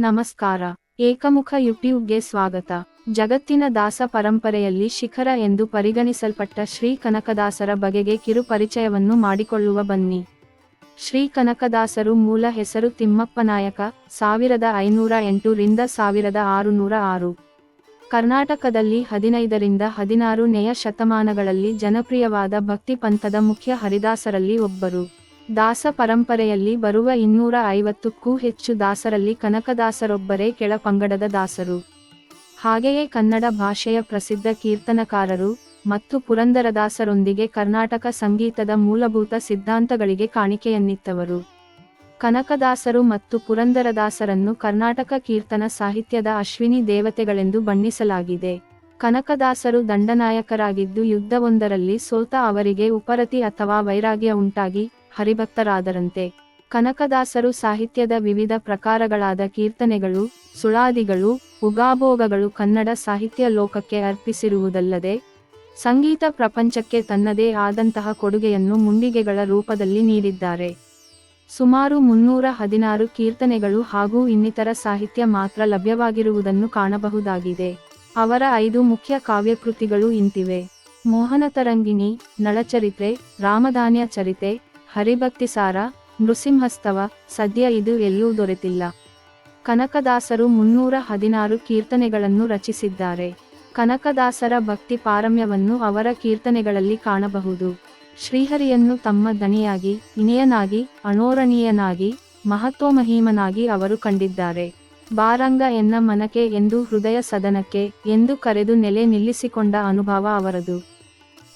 ನಮಸ್ಕಾರ. ಏಕಮುಖ ಯೂಟ್ಯೂಬ್ಗೆ ಸ್ವಾಗತ. ಜಗತ್ತಿನ ದಾಸ ಪರಂಪರೆಯಲ್ಲಿ ಶಿಖರ ಎಂದು ಪರಿಗಣಿಸಲ್ಪಟ್ಟ ಶ್ರೀ ಕನಕದಾಸರ ಬಗೆಗೆ ಕಿರು ಪರಿಚಯವನ್ನು ಮಾಡಿಕೊಳ್ಳುವ ಬನ್ನಿ. ಶ್ರೀ ಕನಕದಾಸರು ಮೂಲ ಹೆಸರು ತಿಮ್ಮಪ್ಪನಾಯಕ, 1508 ರಿಂದ 1606. ಕರ್ನಾಟಕದಲ್ಲಿ 15ರಿಂದ 16ನೇಯ ಶತಮಾನಗಳಲ್ಲಿ ಜನಪ್ರಿಯವಾದ ಭಕ್ತಿ ಪಂಥದ ಮುಖ್ಯ ಹರಿದಾಸರಲ್ಲಿ ಒಬ್ಬರು. ದಾಸ ಪರಂಪರೆಯಲ್ಲಿ ಬರುವ 250ಕ್ಕೂ ಹೆಚ್ಚು ದಾಸರಲ್ಲಿ ಕನಕದಾಸರೊಬ್ಬರೇ ಕೆಳ ಪಂಗಡದ ದಾಸರು. ಹಾಗೆಯೇ ಕನ್ನಡ ಭಾಷೆಯ ಪ್ರಸಿದ್ಧ ಕೀರ್ತನಕಾರರು ಮತ್ತು ಪುರಂದರದಾಸರೊಂದಿಗೆ ಕರ್ನಾಟಕ ಸಂಗೀತದ ಮೂಲಭೂತ ಸಿದ್ಧಾಂತಗಳಿಗೆ ಕಾಣಿಕೆಯನ್ನಿತ್ತವರು. ಕನಕದಾಸರು ಮತ್ತು ಪುರಂದರದಾಸರನ್ನು ಕರ್ನಾಟಕ ಕೀರ್ತನ ಸಾಹಿತ್ಯದ ಅಶ್ವಿನಿ ದೇವತೆಗಳೆಂದು ಬಣ್ಣಿಸಲಾಗಿದೆ. ಕನಕದಾಸರು ದಂಡನಾಯಕರಾಗಿದ್ದು ಯುದ್ಧವೊಂದರಲ್ಲಿ ಸೋತ ಅವರಿಗೆ ಉಪರತಿ ಅಥವಾ ವೈರಾಗ್ಯ ಉಂಟಾಗಿ ಹರಿಭಕ್ತರಾದರಂತೆ. ಕನಕದಾಸರು ಸಾಹಿತ್ಯದ ವಿವಿಧ ಪ್ರಕಾರಗಳಾದ ಕೀರ್ತನೆಗಳು, ಸುಳಾದಿಗಳು, ಉಗಾಭೋಗಗಳು ಕನ್ನಡ ಸಾಹಿತ್ಯ ಲೋಕಕ್ಕೆ ಅರ್ಪಿಸಿರುವುದಲ್ಲದೆ ಸಂಗೀತ ಪ್ರಪಂಚಕ್ಕೆ ತನ್ನದೇ ಆದಂತಹ ಕೊಡುಗೆಯನ್ನು ಮುಂಡಿಗೆಗಳ ರೂಪದಲ್ಲಿ ನೀಡಿದ್ದಾರೆ. ಸುಮಾರು 316 ಕೀರ್ತನೆಗಳು ಹಾಗೂ ಇನ್ನಿತರ ಸಾಹಿತ್ಯ ಮಾತ್ರ ಲಭ್ಯವಾಗಿರುವುದನ್ನು ಕಾಣಬಹುದಾಗಿದೆ. ಅವರ 5 ಮುಖ್ಯ ಕಾವ್ಯಕೃತಿಗಳು ಇಂತಿವೆ: ಮೋಹನತರಂಗಿಣಿ, ನಳಚರಿತ್ರೆ, ರಾಮಧಾನ್ಯ ಚರಿತೆ, ಹರಿಭಕ್ತಿಸಾರ, ನೃಸಿಂಹಸ್ತವ. ಸದ್ಯ ಇದು ಎಲ್ಲೂ ದೊರೆತಿಲ್ಲ. ಕನಕದಾಸರು 316 ಕೀರ್ತನೆಗಳನ್ನು ರಚಿಸಿದ್ದಾರೆ. ಕನಕದಾಸರ ಭಕ್ತಿ ಪಾರಮ್ಯವನ್ನು ಅವರ ಕೀರ್ತನೆಗಳಲ್ಲಿ ಕಾಣಬಹುದು. ಶ್ರೀಹರಿಯನ್ನು ತಮ್ಮ ದನಿಯಾಗಿ, ಇನಿಯನಾಗಿ, ಅಣೋರಣೀಯನಾಗಿ, ಮಹತ್ವಮಹೀಮನಾಗಿ ಅವರು ಕಂಡಿದ್ದಾರೆ. ಬಾರಂಗ ಎನ್ನ ಮನಕೆ ಎಂದು ಹೃದಯ ಸದನಕ್ಕೆ ಎಂದು ಕರೆದು ನೆಲೆ ನಿಲ್ಲಿಸಿಕೊಂಡ ಅನುಭವ ಅವರದು.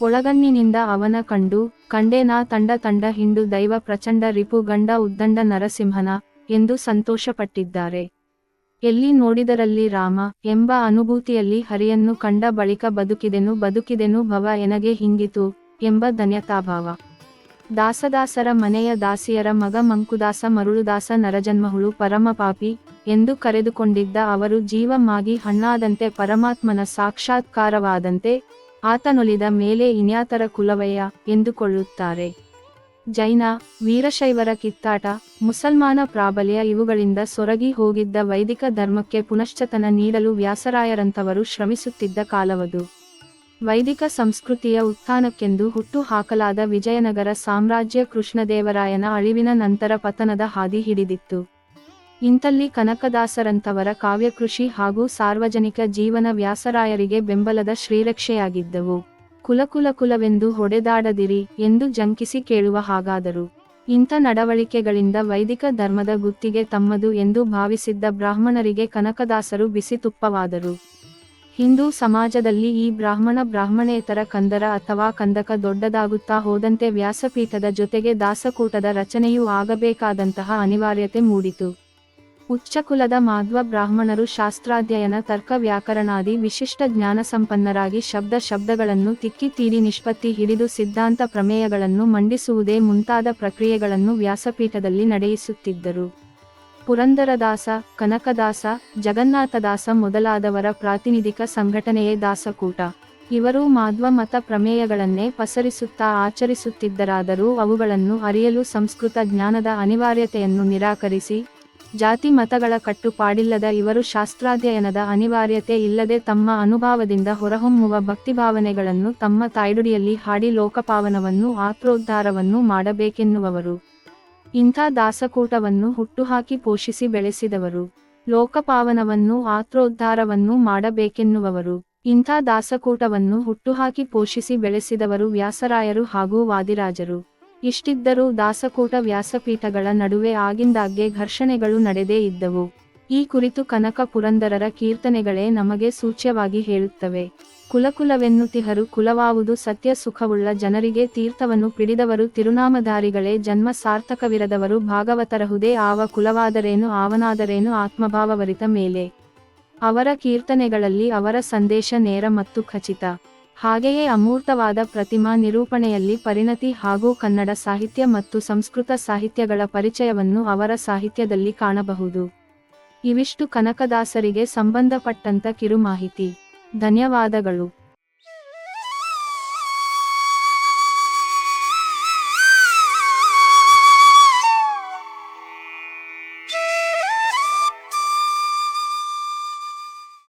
ಒಳಗಣ್ಣಿನಿಂದ ಅವನ ಕಂಡೆ ನಾ ತಂಡ ತಂಡ ಹಿಂಡು ದೈವ ಪ್ರಚಂಡ ರಿಪು ಗಂಡ ಉದ್ದಂಡ ನರಸಿಂಹನ ಎಂದು ಸಂತೋಷಪಟ್ಟಿದ್ದಾರೆ. ಎಲ್ಲಿ ನೋಡಿದರಲ್ಲಿ ರಾಮ ಎಂಬ ಅನುಭೂತಿಯಲ್ಲಿ ಹರಿಯನ್ನು ಕಂಡ ಬಳಿಕ ಬದುಕಿದೆನು ಭವ ಎನಗೆ ಹಿಂಗಿತು ಎಂಬ ಧನ್ಯತಾಭಾವ. ದಾಸದಾಸರ ಮನೆಯ ದಾಸಿಯರ ಮಗ ಮಂಕುದಾಸ ಮರುಳುದಾಸ ನರಜನ್ಮಹುಳು ಪರಮಪಾಪಿ ಎಂದು ಕರೆದುಕೊಂಡಿದ್ದ ಅವರು ಜೀವಮಾಗಿ ಹಣ್ಣಾದಂತೆ ಪರಮಾತ್ಮನ ಸಾಕ್ಷಾತ್ಕಾರವಾದಂತೆ ಆತನೊಲಿದ ಮೇಲೆ ಇನ್ಯಾತರ ಕುಲವಯ್ಯ ಎಂದುಕೊಳ್ಳುತ್ತಾರೆ. ಜೈನ, ವೀರಶೈವರ ಕಿತ್ತಾಟ, ಮುಸಲ್ಮಾನ ಪ್ರಾಬಲ್ಯ ಇವುಗಳಿಂದ ಸೊರಗಿ ಹೋಗಿದ್ದ ವೈದಿಕ ಧರ್ಮಕ್ಕೆ ಪುನಶ್ಚೇತನ ನೀಡಲು ವ್ಯಾಸರಾಯರಂಥವರು ಶ್ರಮಿಸುತ್ತಿದ್ದ ಕಾಲವದು. ವೈದಿಕ ಸಂಸ್ಕೃತಿಯ ಉತ್ಥಾನಕ್ಕೆಂದು ಹುಟ್ಟು ಹಾಕಲಾದ ವಿಜಯನಗರ ಸಾಮ್ರಾಜ್ಯ ಕೃಷ್ಣದೇವರಾಯನ ಅಳಿವಿನ ನಂತರ ಪತನದ ಹಾದಿ ಹಿಡಿದಿತ್ತು. ಇಂಥಲ್ಲಿ ಕನಕದಾಸರಂಥವರ ಕಾವ್ಯಕೃಷಿ ಹಾಗೂ ಸಾರ್ವಜನಿಕ ಜೀವನ ವ್ಯಾಸರಾಯರಿಗೆ ಬೆಂಬಲದ ಶ್ರೀರಕ್ಷೆಯಾಗಿದ್ದವು. ಕುಲವೆಂದು ಹೊಡೆದಾಡದಿರಿ ಎಂದು ಜಂಕಿಸಿ ಕೇಳುವ ಹಾಗಾದರು. ಇಂಥ ನಡವಳಿಕೆಗಳಿಂದ ವೈದಿಕ ಧರ್ಮದ ಗುತ್ತಿಗೆ ತಮ್ಮದು ಎಂದು ಭಾವಿಸಿದ್ದ ಬ್ರಾಹ್ಮಣರಿಗೆ ಕನಕದಾಸರು ಬಿಸಿ ತುಪ್ಪವಾದರು. ಹಿಂದೂ ಸಮಾಜದಲ್ಲಿ ಈ ಬ್ರಾಹ್ಮಣೇತರ ಕಂದರ ಅಥವಾ ಕಂದಕ ದೊಡ್ಡದಾಗುತ್ತಾ ಹೋದಂತೆ ವ್ಯಾಸಪೀಠದ ಜೊತೆಗೆ ದಾಸಕೂಟದ ರಚನೆಯೂ ಆಗಬೇಕಾದಂತಹ ಅನಿವಾರ್ಯತೆ ಮೂಡಿತು. ಉಚ್ಚಕುಲದ ಮಾಧ್ವ ಬ್ರಾಹ್ಮಣರು ಶಾಸ್ತ್ರಾಧ್ಯಯನ, ತರ್ಕ, ವ್ಯಾಕರಣಾದಿ ವಿಶಿಷ್ಟ ಜ್ಞಾನಸಂಪನ್ನರಾಗಿ ಶಬ್ದಗಳನ್ನು ತಿಕ್ಕಿ ತೀಡಿ ನಿಷ್ಪತ್ತಿ ಹಿಡಿದು ಸಿದ್ಧಾಂತ ಪ್ರಮೇಯಗಳನ್ನು ಮಂಡಿಸುವುದೇ ಮುಂತಾದ ಪ್ರಕ್ರಿಯೆಗಳನ್ನು ವ್ಯಾಸಪೀಠದಲ್ಲಿ ನಡೆಯಿಸುತ್ತಿದ್ದರು. ಪುರಂದರದಾಸ, ಕನಕದಾಸ, ಜಗನ್ನಾಥದಾಸ ಮೊದಲಾದವರ ಪ್ರಾತಿನಿಧಿಕ ಸಂಘಟನೆಯೇ ದಾಸಕೂಟ. ಇವರು ಮಾಧ್ವ ಮತ ಪ್ರಮೇಯಗಳನ್ನೇ ಪಸರಿಸುತ್ತಾ ಆಚರಿಸುತ್ತಿದ್ದರಾದರೂ ಅವುಗಳನ್ನು ಅರಿಯಲು ಸಂಸ್ಕೃತ ಜ್ಞಾನದ ಅನಿವಾರ್ಯತೆಯನ್ನು ನಿರಾಕರಿಸಿ, ಜಾತಿ ಮತಗಳ ಕಟ್ಟುಪಾಡಿಲ್ಲದ ಇವರು ಶಾಸ್ತ್ರಾಧ್ಯಯನದ ಅನಿವಾರ್ಯತೆ ಇಲ್ಲದೆ ತಮ್ಮ ಅನುಭವದಿಂದ ಹೊರಹೊಮ್ಮುವ ಭಕ್ತಿಭಾವನೆಗಳನ್ನು ತಮ್ಮ ತಾಯ್ನುಡಿಯಲ್ಲಿ ಹಾಡಿ ಲೋಕಪಾವನವನ್ನು ಆತ್ರೋದ್ಧಾರವನ್ನು ಮಾಡಬೇಕೆನ್ನುವವರು. ಇಂಥ ದಾಸಕೂಟವನ್ನು ಹುಟ್ಟುಹಾಕಿ ಪೋಷಿಸಿ ಬೆಳೆಸಿದವರು. ಲೋಕಪಾವನವನ್ನು ಆತ್ರೋದ್ಧಾರವನ್ನು ಮಾಡಬೇಕೆನ್ನುವವರು. ಇಂಥ ದಾಸಕೂಟವನ್ನು ಹುಟ್ಟುಹಾಕಿ ಪೋಷಿಸಿ ಬೆಳೆಸಿದವರು ವ್ಯಾಸರಾಯರು ಹಾಗೂ ವಾದಿರಾಜರು. ಇಷ್ಟಿದ್ದರೂ ದಾಸಕೂಟ ವ್ಯಾಸಪೀಠಗಳ ನಡುವೆ ಆಗಿಂದಾಗ್ಗೆ ಘರ್ಷಣೆಗಳು ನಡೆದೇ ಇದ್ದವು. ಈ ಕುರಿತು ಕನಕ ಪುರಂದರರ ಕೀರ್ತನೆಗಳೇ ನಮಗೆ ಸೂಚ್ಯವಾಗಿ ಹೇಳುತ್ತವೆ. ಕುಲವೆನ್ನುತಿಹರು ಕುಲವಾವುದು ಸತ್ಯ ಸುಖವುಳ್ಳ ಜನರಿಗೆ ತೀರ್ಥವನ್ನು ಪಿಡಿದವರು ತಿರುನಾಮಧಾರಿಗಳೇ ಜನ್ಮ ಸಾರ್ಥಕವಿರದವರು ಭಾಗವತರಹುದೇ ಆವ ಕುಲವಾದರೇನು ಆವನಾದರೇನು ಆತ್ಮಭಾವವರಿತ ಮೇಲೆ. ಅವರ ಕೀರ್ತನೆಗಳಲ್ಲಿ ಅವರ ಸಂದೇಶ ನೇರ ಮತ್ತು ಖಚಿತ. ಹಾಗೆಯೇ ಅಮೂರ್ತವಾದ ಪ್ರತಿಮಾ ನಿರೂಪಣೆಯಲ್ಲಿ ಪರಿಣತಿ ಹಾಗೂ ಕನ್ನಡ ಸಾಹಿತ್ಯ ಮತ್ತು ಸಂಸ್ಕೃತ ಸಾಹಿತ್ಯಗಳ ಪರಿಚಯವನ್ನು ಅವರ ಸಾಹಿತ್ಯದಲ್ಲಿ ಕಾಣಬಹುದು. ಇವಿಷ್ಟು ಕನಕದಾಸರಿಗೆ ಸಂಬಂಧಪಟ್ಟಂತ ಕಿರು ಮಾಹಿತಿ. ಧನ್ಯವಾದಗಳು.